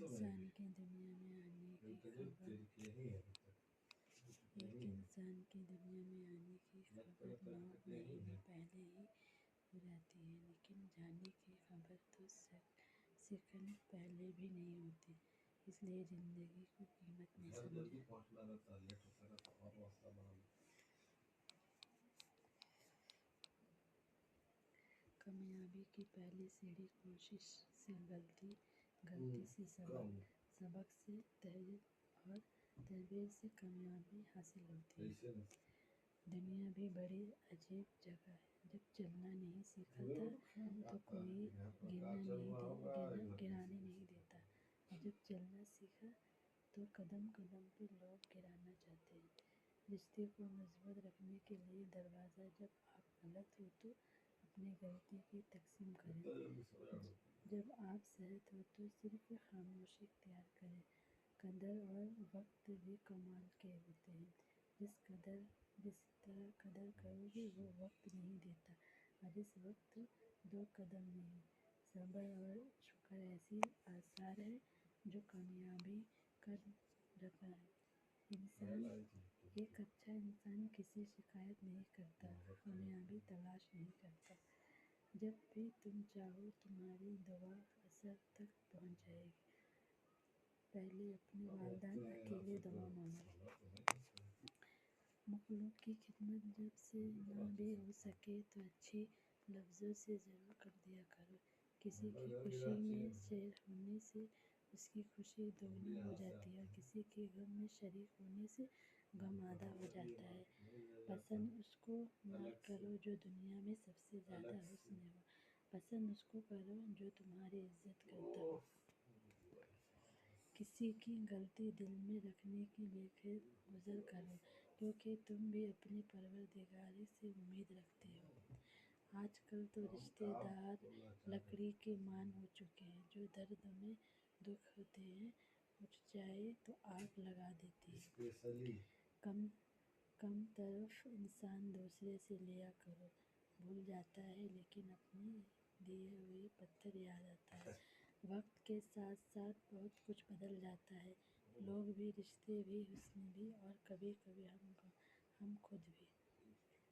انسان کی دنیا میں آنے کی خبر نو مہینے پہلے ہی ہو جاتی ہے، لیکن جانے کی خبر تو سیکنڈ پہلے بھی نہیں ہوتی۔ اس لیے زندگی کو قیمت میں سمجھیں۔ کامیابی کی پہلی سیڑھی کوشش سے غلطی سے سبق سے اور تربیت سے کامیابی حاصل ہوتی ہے۔ دنیا بھی بڑی عجیب جگہ ہے۔ جب چلنا نہیں سیکھا تھا تو کوئی گرانے نہیں دیتا، اور جب چلنا سیکھا تو قدم قدم پہ لوگ گرانا چاہتے ہیں۔ رشتے کو مضبوط رکھنے کے لیے دروازہ جب آپ غلط ہو تو اپنی غلطی کی تقسیم کریں۔ جب آپ صحت ہو تو صرف خاموشی اختیار کریں۔ قدر اور وقت بھی کمال کے ہوتے ہیں۔ جس طرح قدر کرو گے وہ وقت نہیں دیتا، اور اس وقت دو قدم نہیں۔ صبر اور شکر ایسی آثار ہیں جو کامیابی کا رکھا ہے۔ ایک اچھا انسان کسی شکایت نہیں کرتا، کامیابی تلاش نہیں کرتا۔ جب بھی تم چاہو تمہاری دعا اثر تک پہنچ جائے گی۔ پہلے اپنے والدین کے لیے دعا مانگو۔ مخلوق کی خدمت جب سے نہ بھی ہو سکے تو اچھے لفظوں سے ضرور کر دیا کرو۔ کسی کی خوشی میں شریک ہونے سے اس کی خوشی دوگنی ہو جاتی ہے، اور کسی کے غم میں شریک ہونے سے غم آدھا ہو جاتا ہے۔ پسند اس کو نہ کرو جو دنیا میں سب سے زیادہ حسین ہو، پسند اس کو کرو جو تمہاری عزت کرتا ہو۔ کسی کی غلطی دل میں رکھنے کی بغیر گزر کرو، کیونکہ تم بھی اپنے پروردگار سے امید رکھتے ہو۔ آج کل تو رشتے دار لکڑی کے مان ہو چکے ہیں، جو درد میں دکھ ہوتے ہیں اٹھ جائے تو آگ لگا دیتے ہیں۔ کم طرف انسان دوسرے سے لیا کرو، بھول جاتا ہے لیکن اپنے دیے ہوئے پتھر یاد آتا ہے۔ وقت کے ساتھ ساتھ بہت کچھ بدل جاتا ہے، لوگ بھی، رشتے بھی، حسن بھی، اور کبھی کبھی ہم خود بھی۔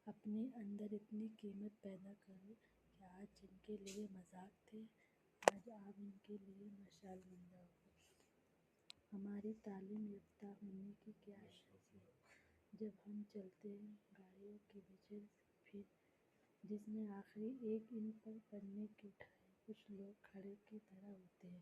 اپنے اندر اتنی قیمت پیدا کرو کہ آج جن کے لیے مذاق تھے آج آپ ان کے لیے مشعل بن جاؤ گے۔ ہماری تعلیم یافتہ ہونے کی کیا حیثیت؟ جب ہم چلتے ہیں گاڑیوں کے بجائے پھر جس نے آخری ایک اینٹ پر پڑھنے کی اٹھائے۔ کچھ لوگ کھڑے کی طرح ہوتے ہیں